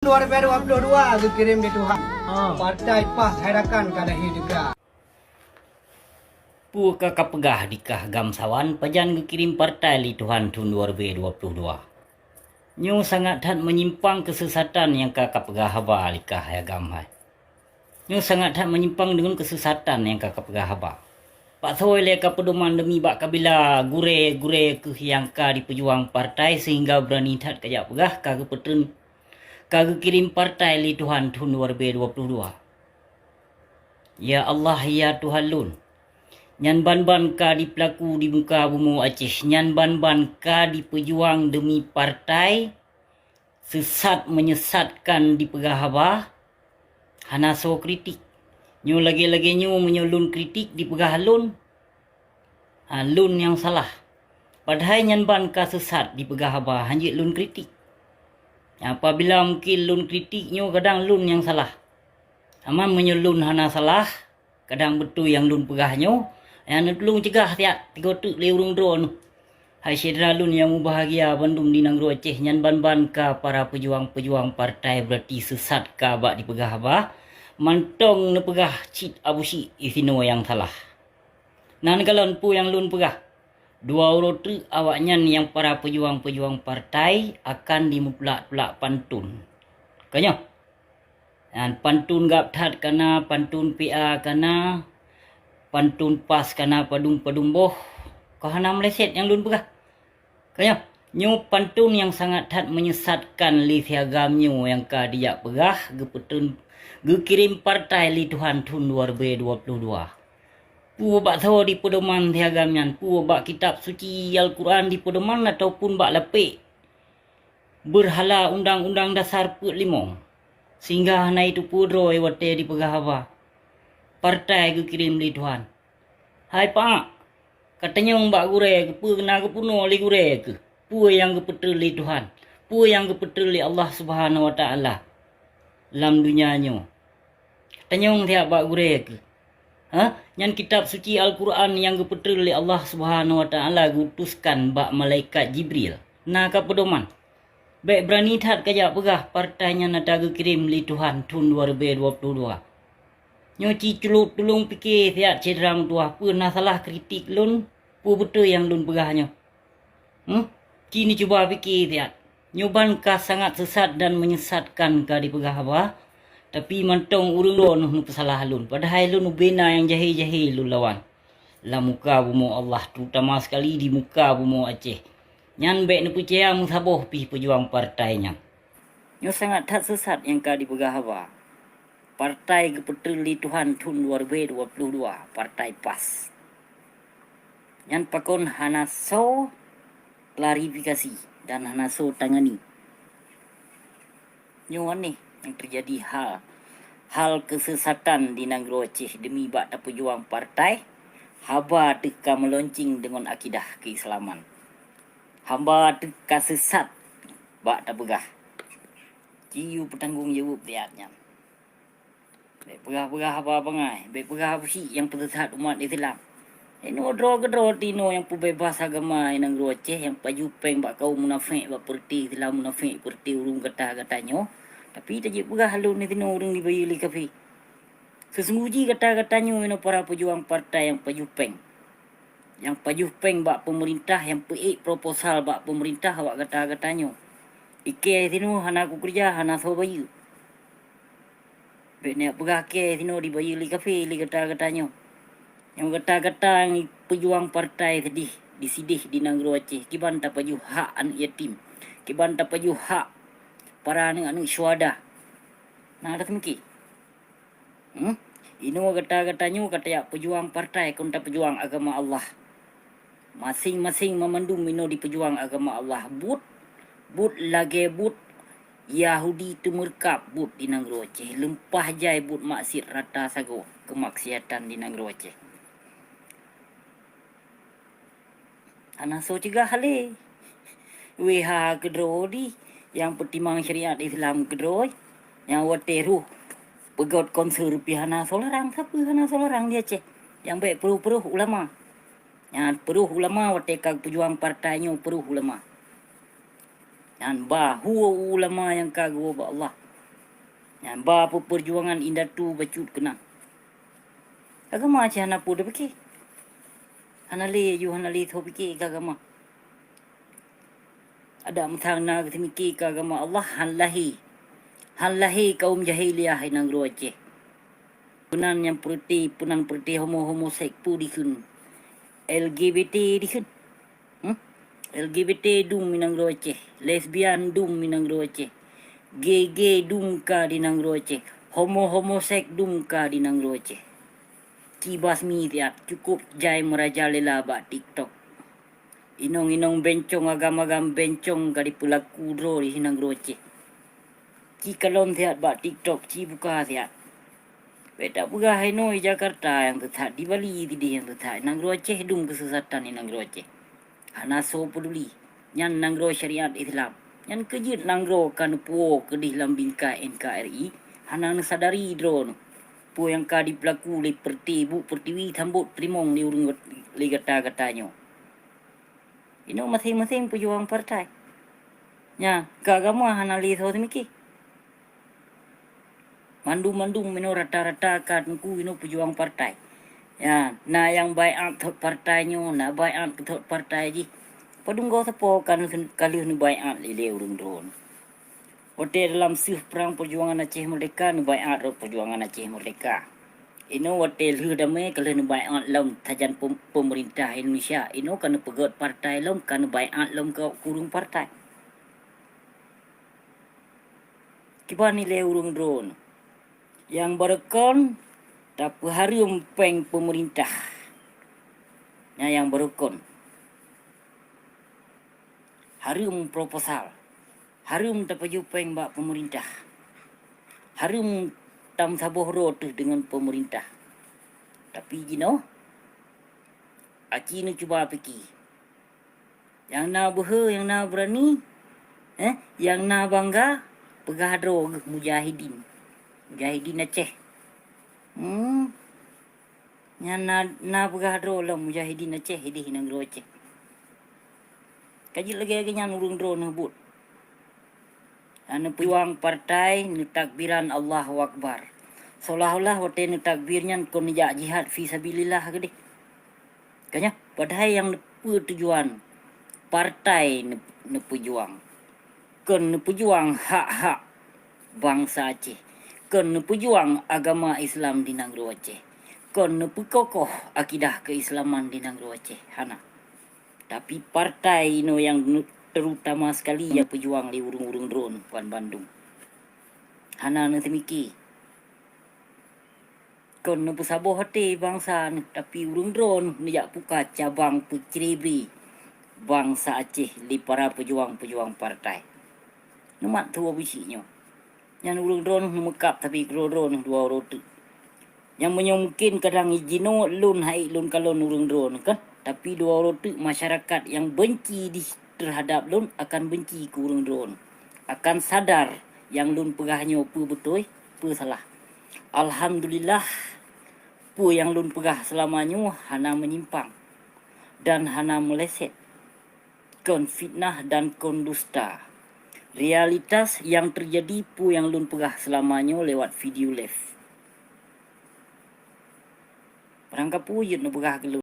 2022 dikirim di Tuhan. Partai PAS harakan kadahi juga. Puka kapegah dikah gamsawan pajan kirim partai li Tuhan tahun 2022. Nyu sangat hat menyimpang kesesatan yang kapegah haba likah ya gamai. Nyu sangat hat menyimpang dengan kesesatan yang kapegah haba. Pak Thoi le pedoman demi bak kabila gure-gure ke yang ka di pejuang partai sehingga berani hat kajak pegah kagak petun kagak kirim partai li Tuhan tahun 2022. Ya Allah ya Tuhan lun. Nyan ban-ban ka di pelaku di muka bumi Aceh. Nyan ban-ban ka di pejuang demi partai. Sesat menyesatkan di pegahaba. Hana so kritik. Nyu lagi-lagi nyu menyulun kritik di pegah lun. Lun yang salah. Padahal nyan ban ka sesat di pegahaba. Hanjit lun kritik. Apabila mungkin lun kritik nyu kadang lun yang salah. Aman menyulun hana salah. Kadang betul yang lun pegah nyu. Yang tolong cegah tiap 3 tuk le urung drone. Hai syedra lun yang bahagia Bandung di Nanggro Aceh nyan ban-ban ka para pejuang-pejuang partai berarti sesat ka bak di pegah ba. Mantong ne pegah cit abusi isino yang salah. Nan galon pu yang lun pegah. 2 tu awaknya yang para pejuang-pejuang partai akan dimuplak-plak pantun. Kanya. Dan pantun gap that kana pantun PA kana pantun PAS kana padung-padung boh kahana meleset yang lun pegah. Kaya nyu pantun yang sangat hat menyesatkan li siagam nyu yang ka dia pegah gepetun gekirim partai li Tuhan tahun 2022. Pu bak thaw di pedoman siagam nyan, pu bak kitab suci Al-Quran di pedoman ataupun bak lepek berhala undang-undang dasar 45 sehingga hana itu pudro wate di pegah apa. Partai ke kirim li Tuhan. Hai pak, katanya mbak gure ke pu kena ke puno li gure ke. Pu yang ke petul li Tuhan. Pu yang ke petul li Allah Subhanahu wa taala. Dalam dunianya. Katanya tiap mbak gure ke. Yang kitab suci Al-Quran yang ke petul li Allah Subhanahu wa taala gutuskan bak malaikat Jibril. Nah ka pedoman. Baik berani tak kajak pegah partainya nata ke kirim li Tuhan tahun 2022. Nyoci celup tolong fikir siap cederang tua pernah salah kritik lun pu betul yang lun pegahnya. Kini cuba fikir siap. Nyoban ka sangat sesat dan menyesatkan ka di pegah apa. Tapi mantong urung don nu pesalah lun. Padahal lun ubena yang jahil-jahil lun lawan. La muka bumi Allah terutama sekali di muka bumi Aceh. Nyan baik nu percaya musaboh pi pejuang partainya. Nyo sangat tak sesat yang ka di pegah apa. Partai Kepetul li Tuhan tahun 2022. Partai PAS. Yang pakon hanaso klarifikasi dan hanaso tangani. Nyuan nih yang terjadi hal kesesatan di Nanggro Aceh demi bak tak pejuang partai. Haba teka meloncing dengan akidah keislaman. Haba teka sesat bak tak pegah. Ciu bertanggung jawab lihatnya. Baik pegah-pegah apa pengai. Baik pegah apa sih yang persesat umat Islam. Ini odro-gedro tino yang pebebas agama yang Nanggro Aceh yang pajupeng bak kaum munafik bak perti Islam munafik perti urung kata-katanya. Tapi tajik pegah halun ni tino urung dibayi li kafi. Sesungguhnya kata-katanya ini para pejuang partai yang pajupeng. Yang pajupeng bak pemerintah yang peik proposal bak pemerintah bak kata-katanya. Ike tino hana aku kerja hana so bayu. Beknya pegah ke sino dibayi li kafe li kata-katanya. Yang kata-kata yang pejuang partai sedih disidih di Nanggro Aceh. Kiban tak paju hak anak yatim. Kiban tak paju hak para anak-anak syuhada. Nah ada semiki. Ini kata-katanya kata ya pejuang partai konta pejuang agama Allah. Masing-masing memandung mino di pejuang agama Allah. But lagi but Yahudi tu merkap but di Nanggro Aceh. Lempah jai but maksir rata sago kemaksiatan di Nanggro Aceh. Anak so cegah hale. WH kedro di yang pertimbangan syariat Islam kedro yang wateru pegot konser pihana solarang siapa hana solarang dia Aceh. Yang baik peruh-peruh ulama. Yang peruh ulama watekag pejuang partainya peruh ulama. Dan bahu ulama yang kagum Allah. Yang ba perjuangan indah tu bacut kena. Agama aja hana pu de peki. Hanali you hanali tho peki agama. Ada mthang na gmiki agama Allah hanlahi kaum jahiliyah nang roce. Punan yang punan perti homosek pu dikun. LGBT dikun. LGBT dum minang roce. Lesbian dum minang roce. Gay dum ka dinang roce. Homosek dum ka dinang roce. Kibas mi tiap cukup jai merajalela ba TikTok. Inong bencong agam bencong kadi pelaku dro di hinang roce. Ki kalon tiap ba TikTok ci buka tiap. Beta buka Hanoi Jakarta yang tetap di Bali di yang tetap nang roce dum kesesatan ni nang roce. Hana so peduli. Nyan nang ro syariat Islam. Nyan kejut nang ro kan puo kedih lam bingkai NKRI. Hana sadari dro no. Po yang ka di pelaku le pertiwi thambut trimong di urung le kata-katanya. Ino masing-masing pejuang partai. Ya, kagama hana li tho miki. Mandum mino rata-rata kan ku ino pejuang partai. Ya, na yang baiat thot partainya, na baiat thot partai ji. Padunggo sapo kan kali ni baiat le urung dron. Hotel dalam sih perang perjuangan Aceh Merdeka ni baiat perjuangan Aceh Merdeka. Ino hotel hu damai kalau ni baiat lam tajan pemerintah Indonesia. Ino kan pegot partai lam kan baiat lam ke kurung partai. Kiba ni le urung drone. Yang berkon tapi hari umpeng pemerintah. Yang berkon. Hari proposal. Hari tapajupeng ba pemerintah. Hari tam saboh road dengan pemerintah. Tapi gino, aci ni cuba peki. Yang na behe, yang na berani, yang na bangga, pegadro mujahidin. Mujahidin Aceh. Yang na pegadro lah mujahidin Aceh, hidih nang Aceh. Kaji lagi nyan urung drone hebut. Anu pejuang partai ni takbiran Allahu Akbar. Seolah-olah waktu ni takbirnya kon nijak jihad fi sabilillah gede. Kanya padahal yang tujuan partai ni pejuang. Kon ni pejuang hak-hak bangsa Aceh. Kon ni pejuang agama Islam di Negeri Aceh. Kon ni pekokoh akidah keislaman di Negeri Aceh. Hana. Tapi partai no yang terutama sekali yang pejuang di urung-urung drone Puan Bandung. Hana ni semiki. Kon ni pesabo hati bangsa ni tapi urung drone ni jak buka cabang Peciribri bangsa Aceh di para pejuang-pejuang partai. Numat tua bisinya. Yang urung drone mekap tapi drone dua roti. Yang menyungkin kadang ijino lun hai lun kalon urung drone kan. Tapi dua roti masyarakat yang benci terhadap lun akan benci ke urung drone. Akan sadar yang lun pegahnya pu betul, pu salah. Alhamdulillah pu yang lun pegah selamanya hana menyimpang dan hana meleset. Kon fitnah dan kon dusta. Realitas yang terjadi pu yang lun pegah selamanya lewat video live. Perangkap pu yut nu pegah ke lun.